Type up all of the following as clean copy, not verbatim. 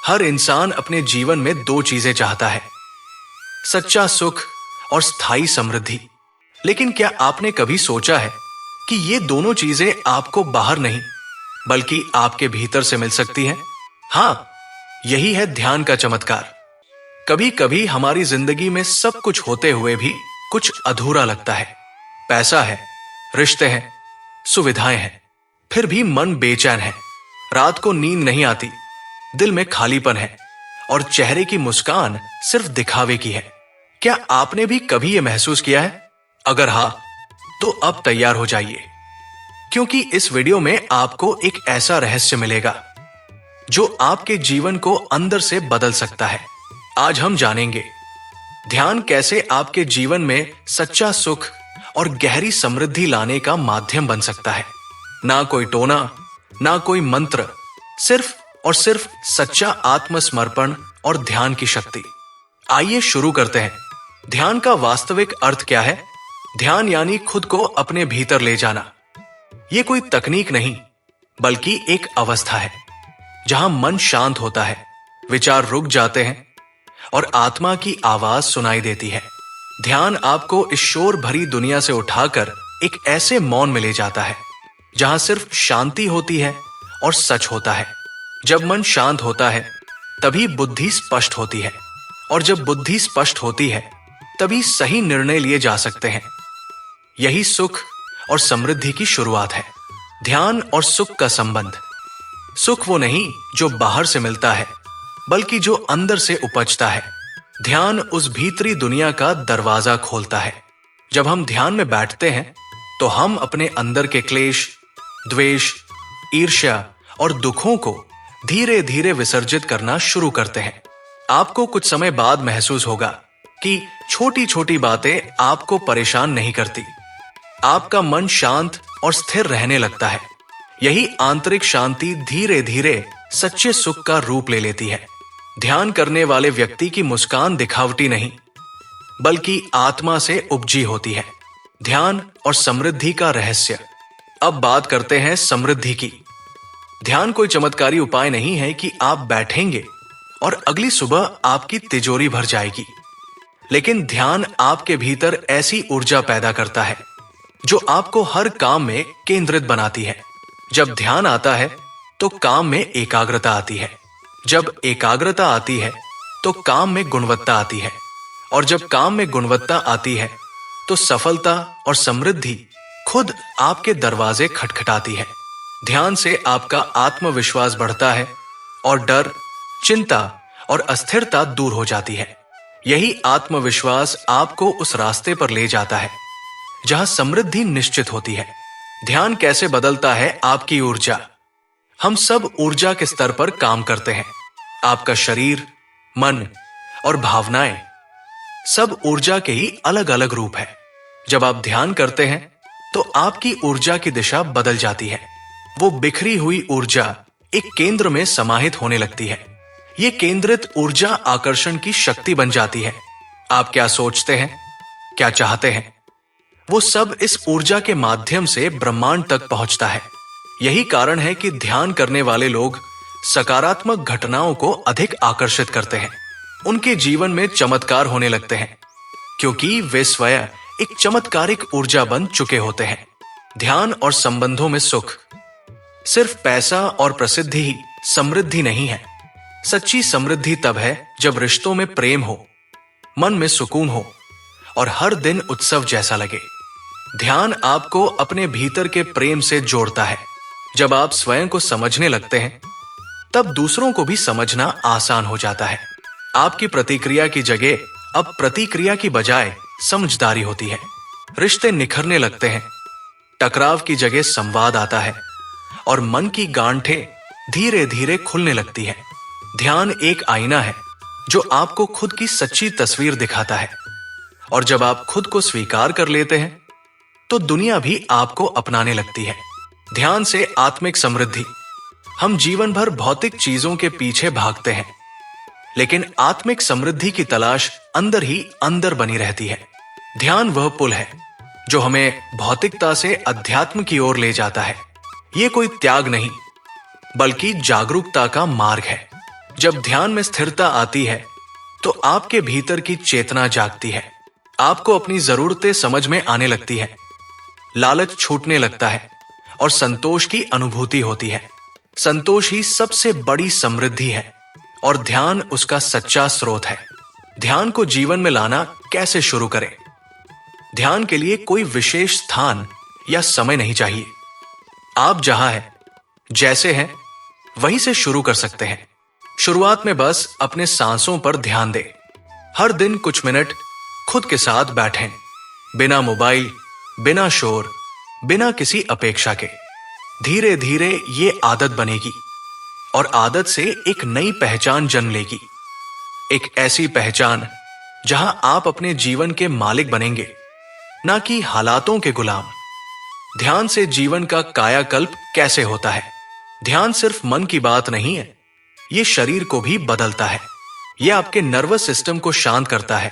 हर इंसान अपने जीवन में दो चीजें चाहता है, सच्चा सुख और स्थायी समृद्धि। लेकिन क्या आपने कभी सोचा है कि ये दोनों चीजें आपको बाहर नहीं बल्कि आपके भीतर से मिल सकती हैं? हाँ, यही है ध्यान का चमत्कार। कभी कभी हमारी जिंदगी में सब कुछ होते हुए भी कुछ अधूरा लगता है। पैसा है, रिश्ते हैं, सुविधाएं हैं, फिर भी मन बेचैन है। रात को नींद नहीं आती, दिल में खालीपन है और चेहरे की मुस्कान सिर्फ दिखावे की है। क्या आपने भी कभी यह महसूस किया है? अगर हाँ, तो अब तैयार हो जाइए, क्योंकि इस वीडियो में आपको एक ऐसा रहस्य मिलेगा जो आपके जीवन को अंदर से बदल सकता है। आज हम जानेंगे ध्यान कैसे आपके जीवन में सच्चा सुख और गहरी समृद्धि लाने का माध्यम बन सकता है। ना कोई टोना, ना कोई मंत्र, सिर्फ और सिर्फ सच्चा आत्मसमर्पण और ध्यान की शक्ति। आइए शुरू करते हैं। ध्यान का वास्तविक अर्थ क्या है? ध्यान यानी खुद को अपने भीतर ले जाना। यह कोई तकनीक नहीं, बल्कि एक अवस्था है जहां मन शांत होता है, विचार रुक जाते हैं और आत्मा की आवाज सुनाई देती है। ध्यान आपको इस शोर भरी दुनिया से उठाकर एक ऐसे मौन में ले जाता है जहां सिर्फ शांति होती है और सच होता है। जब मन शांत होता है तभी बुद्धि स्पष्ट होती है, और जब बुद्धि स्पष्ट होती है तभी सही निर्णय लिए जा सकते हैं। यही सुख और समृद्धि की शुरुआत है। ध्यान और सुख का संबंध। सुख वो नहीं जो बाहर से मिलता है, बल्कि जो अंदर से उपजता है। ध्यान उस भीतरी दुनिया का दरवाजा खोलता है। जब हम ध्यान में बैठते हैं तो हम अपने अंदर के क्लेश, द्वेष, ईर्ष्या और दुखों को धीरे धीरे विसर्जित करना शुरू करते हैं। आपको कुछ समय बाद महसूस होगा कि छोटी छोटी बातें आपको परेशान नहीं करती। आपका मन शांत और स्थिर रहने लगता है। यही आंतरिक शांति धीरे धीरे सच्चे सुख का रूप ले लेती है। ध्यान करने वाले व्यक्ति की मुस्कान दिखावटी नहीं, बल्कि आत्मा से उपजी होती है। ध्यान और समृद्धि का रहस्य। अब बात करते हैं समृद्धि की। ध्यान कोई चमत्कारी उपाय नहीं है कि आप बैठेंगे और अगली सुबह आपकी तिजोरी भर जाएगी। लेकिन ध्यान आपके भीतर ऐसी ऊर्जा पैदा करता है जो आपको हर काम में केंद्रित बनाती है। जब ध्यान आता है तो काम में एकाग्रता आती है। जब एकाग्रता आती है तो काम में गुणवत्ता आती है, और जब काम में गुणवत्ता आती है तो सफलता और समृद्धि खुद आपके दरवाजे खटखटाती है। ध्यान से आपका आत्मविश्वास बढ़ता है और डर, चिंता और अस्थिरता दूर हो जाती है। यही आत्मविश्वास आपको उस रास्ते पर ले जाता है जहां समृद्धि निश्चित होती है। ध्यान कैसे बदलता है आपकी ऊर्जा? हम सब ऊर्जा के स्तर पर काम करते हैं। आपका शरीर, मन और भावनाएं सब ऊर्जा के ही अलग अलग रूप है। जब आप ध्यान करते हैं तो आपकी ऊर्जा की दिशा बदल जाती है। वो बिखरी हुई ऊर्जा एक केंद्र में समाहित होने लगती है। ये केंद्रित ऊर्जा आकर्षण की शक्ति बन जाती है। आप क्या सोचते हैं, क्या चाहते हैं, वो सब इस ऊर्जा के माध्यम से ब्रह्मांड तक पहुंचता है। यही कारण है कि ध्यान करने वाले लोग सकारात्मक घटनाओं को अधिक आकर्षित करते हैं। उनके जीवन में चमत्कार होने लगते हैं, क्योंकि वे स्वयं एक चमत्कारिक ऊर्जा बन चुके होते हैं। ध्यान और संबंधों में सुख। सिर्फ पैसा और प्रसिद्धि ही समृद्धि नहीं है। सच्ची समृद्धि तब है जब रिश्तों में प्रेम हो, मन में सुकून हो और हर दिन उत्सव जैसा लगे। ध्यान आपको अपने भीतर के प्रेम से जोड़ता है। जब आप स्वयं को समझने लगते हैं तब दूसरों को भी समझना आसान हो जाता है। आपकी प्रतिक्रिया की जगह अब प्रतिक्रिया की बजाय समझदारी होती है। रिश्ते निखरने लगते हैं। टकराव की जगह संवाद आता है और मन की गांठें धीरे धीरे खुलने लगती है। ध्यान एक आईना है जो आपको खुद की सच्ची तस्वीर दिखाता है, और जब आप खुद को स्वीकार कर लेते हैं तो दुनिया भी आपको अपनाने लगती है। ध्यान से आत्मिक समृद्धि। हम जीवन भर भौतिक चीजों के पीछे भागते हैं, लेकिन आत्मिक समृद्धि की तलाश अंदर ही अंदर बनी रहती है। ध्यान वह पुल है जो हमें भौतिकता से अध्यात्म की ओर ले जाता है। ये कोई त्याग नहीं, बल्कि जागरूकता का मार्ग है। जब ध्यान में स्थिरता आती है तो आपके भीतर की चेतना जागती है। आपको अपनी जरूरतें समझ में आने लगती है, लालच छूटने लगता है और संतोष की अनुभूति होती है। संतोष ही सबसे बड़ी समृद्धि है और ध्यान उसका सच्चा स्रोत है। ध्यान को जीवन में लाना कैसे शुरू करें? ध्यान के लिए कोई विशेष स्थान या समय नहीं चाहिए। आप जहां हैं, जैसे हैं, वहीं से शुरू कर सकते हैं। शुरुआत में बस अपने सांसों पर ध्यान दें। हर दिन कुछ मिनट खुद के साथ बैठें, बिना मोबाइल, बिना शोर, बिना किसी अपेक्षा के। धीरे धीरे ये आदत बनेगी और आदत से एक नई पहचान जन्म लेगी। एक ऐसी पहचान जहां आप अपने जीवन के मालिक बनेंगे, ना कि हालातों के गुलाम। ध्यान से जीवन का कायाकल्प कैसे होता है? ध्यान सिर्फ मन की बात नहीं है, ये शरीर को भी बदलता है। यह आपके नर्वस सिस्टम को शांत करता है,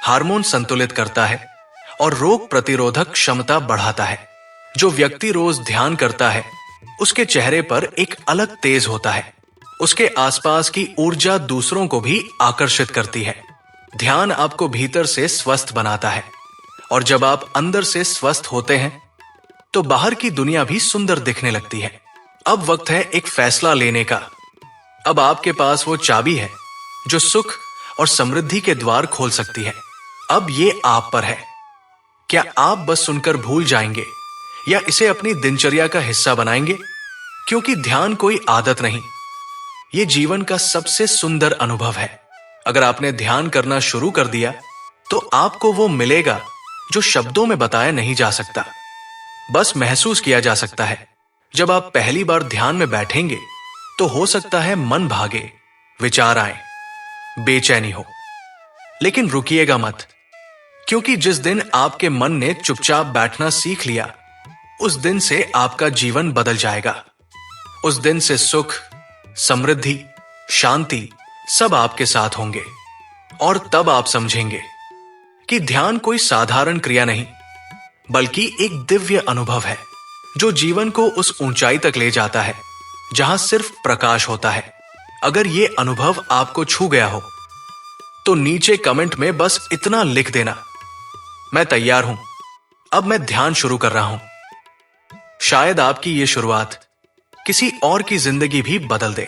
हार्मोन संतुलित करता है और रोग प्रतिरोधक क्षमता बढ़ाता है। जो व्यक्ति रोज ध्यान करता है, उसके चेहरे पर एक अलग तेज होता है। उसके आसपास की ऊर्जा दूसरों को भी आकर्षित करती है। ध्यान आपको भीतर से स्वस्थ बनाता है और जब आप अंदर से स्वस्थ होते हैं तो बाहर की दुनिया भी सुंदर दिखने लगती है। अब वक्त है एक फैसला लेने का। अब आपके पास वो चाबी है जो सुख और समृद्धि के द्वार खोल सकती है। अब ये आप पर है। क्या आप बस सुनकर भूल जाएंगे या इसे अपनी दिनचर्या का हिस्सा बनाएंगे? क्योंकि ध्यान कोई आदत नहीं, ये जीवन का सबसे सुंदर अनुभव है। अगर आपने ध्यान करना शुरू कर दिया तो आपको वो मिलेगा जो शब्दों में बताया नहीं जा सकता, बस महसूस किया जा सकता है। जब आप पहली बार ध्यान में बैठेंगे तो हो सकता है मन भागे, विचार आए, बेचैनी हो, लेकिन रुकिएगा मत, क्योंकि जिस दिन आपके मन ने चुपचाप बैठना सीख लिया, उस दिन से आपका जीवन बदल जाएगा। उस दिन से सुख, समृद्धि, शांति सब आपके साथ होंगे और तब आप समझेंगे कि ध्यान कोई साधारण क्रिया नहीं, बल्कि एक दिव्य अनुभव है जो जीवन को उस ऊंचाई तक ले जाता है जहां सिर्फ प्रकाश होता है। अगर यह अनुभव आपको छू गया हो तो नीचे कमेंट में बस इतना लिख देना, मैं तैयार हूं, अब मैं ध्यान शुरू कर रहा हूं। शायद आपकी यह शुरुआत किसी और की जिंदगी भी बदल दे।